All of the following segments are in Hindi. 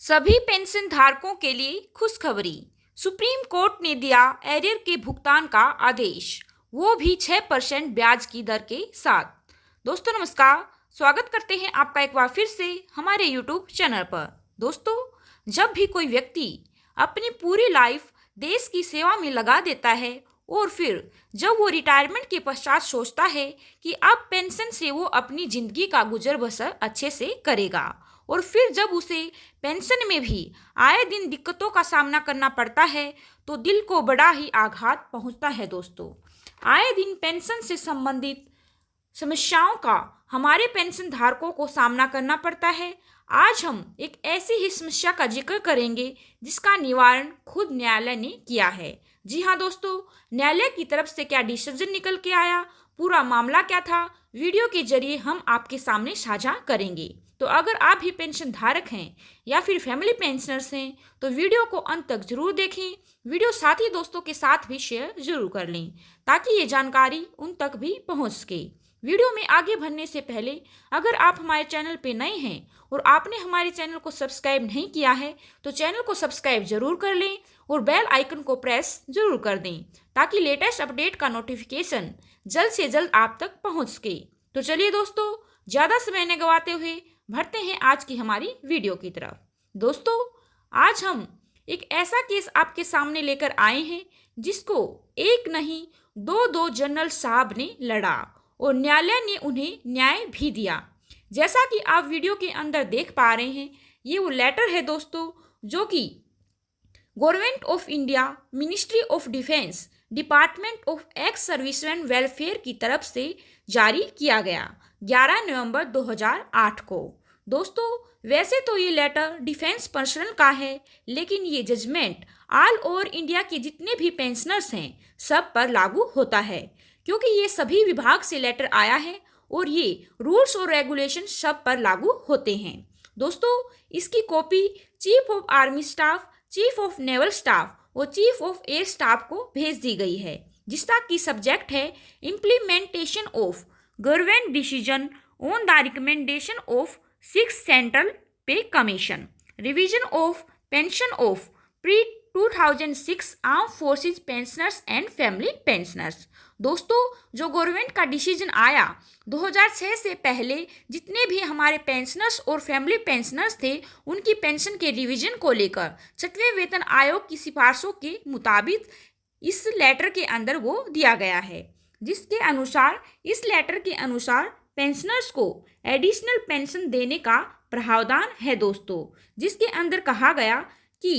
सभी पेंशन धारकों के लिए खुशखबरी। सुप्रीम कोर्ट ने दिया एरियर के भुगतान का आदेश, वो भी 6% ब्याज की दर के साथ। दोस्तों नमस्कार, स्वागत करते हैं आपका एक बार फिर से हमारे यूट्यूब चैनल पर। दोस्तों, जब भी कोई व्यक्ति अपनी पूरी लाइफ देश की सेवा में लगा देता है और फिर जब वो रिटायरमेंट के पश्चात सोचता है कि अब पेंशन से वो अपनी जिंदगी का गुजर बसर अच्छे से करेगा, और फिर जब उसे पेंशन में भी आए दिन दिक्कतों का सामना करना पड़ता है तो दिल को बड़ा ही आघात पहुंचता है। दोस्तों, आए दिन पेंशन से संबंधित समस्याओं का हमारे पेंशन धारकों को सामना करना पड़ता है। आज हम एक ऐसी ही समस्या का जिक्र करेंगे जिसका निवारण खुद न्यायालय ने किया है। जी हाँ दोस्तों, न्यायालय की तरफ से क्या डिसीजन निकल के आया, पूरा मामला क्या था, वीडियो के जरिए हम आपके सामने साझा करेंगे। तो अगर आप भी पेंशन धारक हैं या फिर फैमिली पेंशनर्स हैं तो वीडियो को अंत तक जरूर देखें। वीडियो साथी दोस्तों के साथ भी शेयर जरूर कर लें ताकि ये जानकारी उन तक भी पहुंच सके। वीडियो में आगे बढ़ने से पहले अगर आप हमारे चैनल पे नए हैं और आपने हमारे चैनल को सब्सक्राइब नहीं किया है तो चैनल को सब्सक्राइब जरूर कर लें और बेल आइकन को प्रेस जरूर कर दें ताकि लेटेस्ट अपडेट का नोटिफिकेशन जल्द से जल्द आप तक पहुंच सके। तो चलिए दोस्तों, ज़्यादा समय न गवाते हुए बढ़ते हैं आज की हमारी वीडियो की तरफ। दोस्तों, आज हम एक ऐसा केस आपके सामने लेकर आए हैं जिसको एक नहीं दो जनरल साहब ने लड़ा और न्यायालय ने उन्हें न्याय भी दिया। जैसा कि आप वीडियो के अंदर देख पा रहे हैं, ये वो लेटर है दोस्तों जो कि government of India, ministry of defence, department of ex serviceman welfare की तरफ से जारी किया गया 11 नवंबर 2008 को। दोस्तों, वैसे तो ये लेटर डिफेंस पर्सनल का है, लेकिन ये जजमेंट ऑल ओवर इंडिया के जितने भी पेंशनर्स हैं सब पर लागू होता है, क्योंकि ये सभी विभाग से लेटर आया है और ये रूल्स और रेगुलेशन सब पर लागू होते हैं। दोस्तों, इसकी copy chief of army staff, chief of naval staff और चीफ ऑफ एयर स्टाफ को भेज दी गई है, जिसका की सब्जेक्ट है implementation of government decision on the recommendation of 6 central pay commission, revision of pension of pre 2006 arm forces pensioners and family pensioners. दोस्तों, जो गवर्नमेंट का डिसीजन आया 2006 से पहले जितने भी हमारे पेंशनर्स और फैमिली पेंशनर्स थे उनकी पेंशन के रिवीजन को लेकर 6वें वेतन आयोग की सिफारिशों के मुताबिक इस लेटर के अंदर वो दिया गया है, जिसके अनुसार इस लेटर के अनुसार पेंशनर्स को एडिशनल पेंशन देने का प्रावधान है दोस्तों, जिसके अंदर कहा गया कि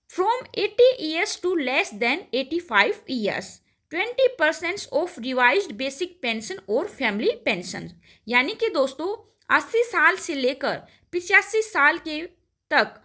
from 80 years to less than 85 years 20% of revised basic pension और फैमिली पेंशन। यानी कि दोस्तों 80 साल से लेकर 85 साल के तक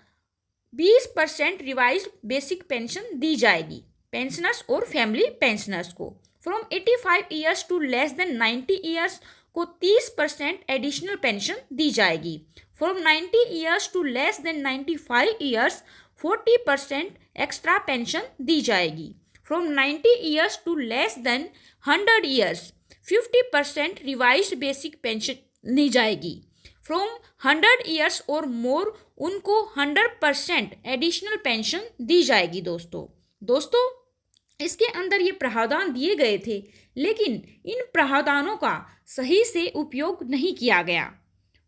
20% रिवाइज्ड बेसिक पेंशन दी जाएगी पेंशनर्स और फैमिली पेंशनर्स को। From 85 years to less than 90 years को 30% एडिशनल पेंशन दी जाएगी। From 90 years to less than 95 years 40% extra pension दी जाएगी। From 90 years to less than 100 years 50% revised basic pension दी जाएगी। फ्रॉम 100 ईयर्स और मोर उनको 100% एडिशनल पेंशन दी जाएगी। दोस्तों, इसके अंदर ये प्रावधान दिए गए थे, लेकिन इन प्रावधानों का सही से उपयोग नहीं किया गया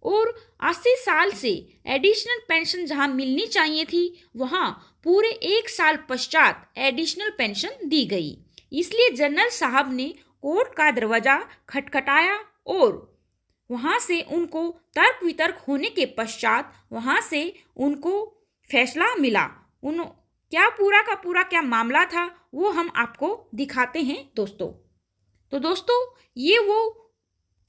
और 80 साल से एडिशनल पेंशन जहां मिलनी चाहिए थी वहां पूरे 1 साल पश्चात एडिशनल पेंशन दी गई। इसलिए जनरल साहब ने कोर्ट का दरवाजा खटखटाया और वहां से उनको तर्क वितर्क होने के पश्चात वहां से उनको फैसला मिला। क्या पूरा का पूरा क्या मामला था वो हम आपको दिखाते हैं दोस्तों। तो दोस्तों, ये वो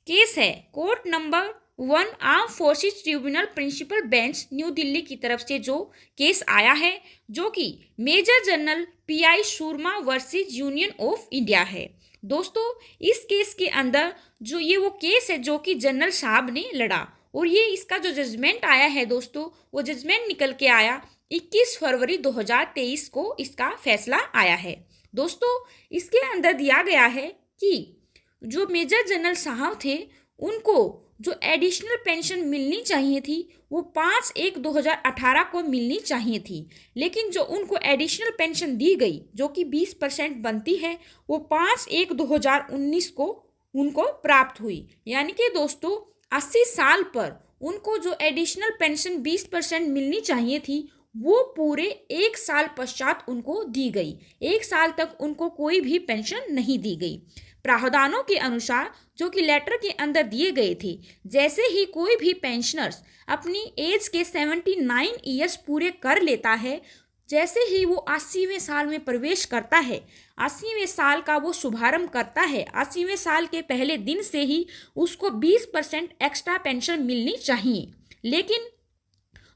केस है court number 1 arm forces tribunal principal bench New Delhi की तरफ से जो केस आया है, जो कि major general PI Sharma versus Union of India है। दोस्तों, इस केस के अंदर जो ये वो केस है जो कि जनरल साहब ने लड़ा और ये इसका जो जजमेंट आया है दोस्तों, वो जजमेंट निकल के आया 21 फरवरी 2023 को इसका फैसला आया है। दोस्तों, इसके अंदर दिया गया है कि जो मेजर जनरल साहब थे उनको जो एडिशनल पेंशन मिलनी चाहिए थी वो 5/1/2018 को मिलनी चाहिए थी, लेकिन जो उनको एडिशनल पेंशन दी गई जो कि 20% बनती है वो 5/1/2019 को उनको प्राप्त हुई। यानी कि दोस्तों 80 साल पर उनको जो एडिशनल पेंशन 20% मिलनी चाहिए थी वो पूरे 1 साल पश्चात उनको दी गई। 1 साल तक उनको कोई भी पेंशन नहीं दी गई। प्रावधानों के अनुसार जो कि लेटर के अंदर दिए गए थे, जैसे ही कोई भी पेंशनर्स अपनी एज के 79 ईयर्स पूरे कर लेता है, जैसे ही वो 80वें साल में प्रवेश करता है, 80वें साल का वो शुभारंभ करता है, 80वें साल के पहले दिन से ही उसको 20% एक्स्ट्रा पेंशन मिलनी चाहिए। लेकिन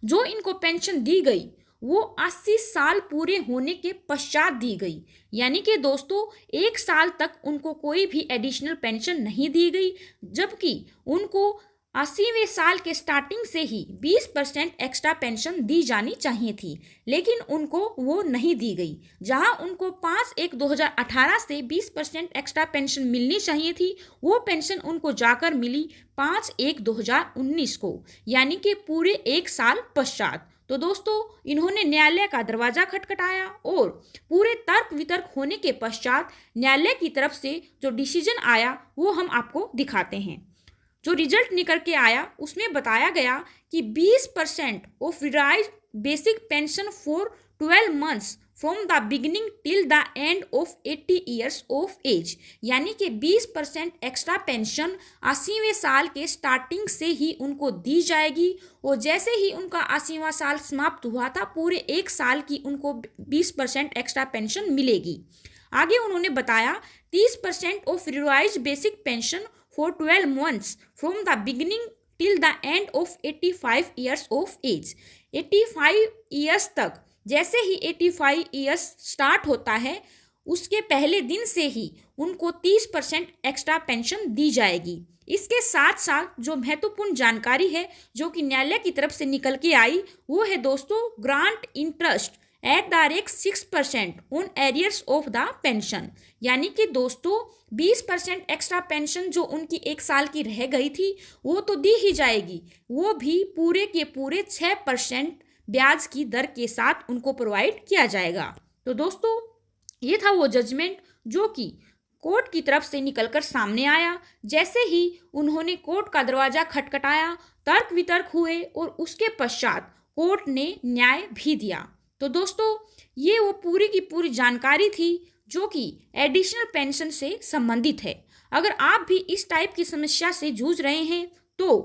जो इनको पेंशन दी गई वो 80 साल पूरे होने के पश्चात दी गई। यानी कि दोस्तों 1 साल तक उनको कोई भी एडिशनल पेंशन नहीं दी गई, जबकि उनको 80वें साल के स्टार्टिंग से ही 20% एक्स्ट्रा पेंशन दी जानी चाहिए थी, लेकिन उनको वो नहीं दी गई। जहां उनको 5/1/2018 से 20% एक्स्ट्रा पेंशन मिलनी चाहिए थी, वो पेंशन उनको जाकर मिली 5/1/2019 को, यानी कि पूरे 1 साल पश्चात। तो दोस्तों इन्होंने न्यायालय का दरवाजा खटखटाया और पूरे तर्क वितर्क होने के पश्चात न्यायालय की तरफ से जो डिसीजन आया वो हम आपको दिखाते हैं। जो रिजल्ट निकल के आया उसमें बताया गया कि 20% of revised basic pension for 12 months from the beginning till the end of 80 years of age, यानी कि 20% एक्स्ट्रा पेंशन 80वें साल के स्टार्टिंग से ही उनको दी जाएगी और जैसे ही उनका 80वां साल समाप्त हुआ था पूरे 1 साल की उनको 20% एक्स्ट्रा पेंशन मिलेगी। आगे उन्होंने बताया 30% of revised basic pension for 12 months from the beginning till the end of 85 years of age। 85 years तक, जैसे ही 85 years स्टार्ट होता है उसके पहले दिन से ही उनको 30% एक्स्ट्रा पेंशन दी जाएगी। इसके साथ साथ जो महत्वपूर्ण जानकारी है जो कि न्यायालय की तरफ से निकल के आई वो है दोस्तों grant interest at the rate 6% on arrears of the pension, यानी कि दोस्तों 20% एक्स्ट्रा पेंशन जो उनकी 1 साल की रह गई थी वो तो दी ही जाएगी, वो भी पूरे के पूरे 6% ब्याज की दर के साथ उनको प्रोवाइड किया जाएगा। तो दोस्तों ये था वो जजमेंट जो कि कोर्ट की तरफ से निकलकर सामने आया। जैसे ही उन्होंने कोर्ट का दरवाजा खटखटाया, तर्क वितर्क हुए और उसके पश्चात कोर्ट ने न्याय भी दिया। तो दोस्तों ये वो पूरी की पूरी जानकारी थी जो कि एडिशनल पेंशन से संबंधित है। अगर आप भी इस टाइप की समस्या से जूझ रहे हैं तो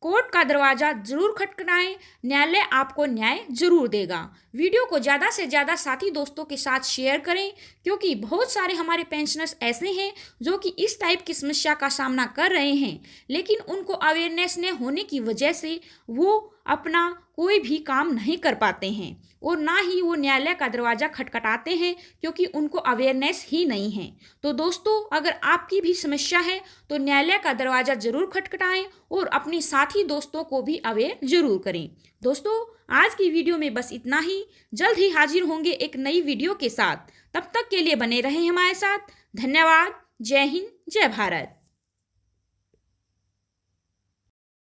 कोर्ट का दरवाजा जरूर खटखटाएं, न्यायालय आपको न्याय जरूर देगा। वीडियो को ज़्यादा से ज़्यादा साथी दोस्तों के साथ शेयर करें, क्योंकि बहुत सारे हमारे पेंशनर्स ऐसे हैं जो कि इस टाइप की समस्या का सामना कर रहे हैं, लेकिन उनको अवेयरनेस न होने की वजह से वो अपना कोई भी काम नहीं कर पाते हैं और ना ही वो न्यायालय का दरवाज़ा खटखटाते हैं, क्योंकि उनको अवेयरनेस ही नहीं है। तो दोस्तों अगर आपकी भी समस्या है तो न्यायालय का दरवाज़ा जरूर खटखटाएं और अपने साथी दोस्तों को भी अवेयर जरूर करें। दोस्तों आज की वीडियो में बस इतना ही, जल्द ही हाजिर होंगे एक नई वीडियो के साथ। तब तक के लिए बने रहें हमारे साथ। धन्यवाद। जय हिंद, जय भारत।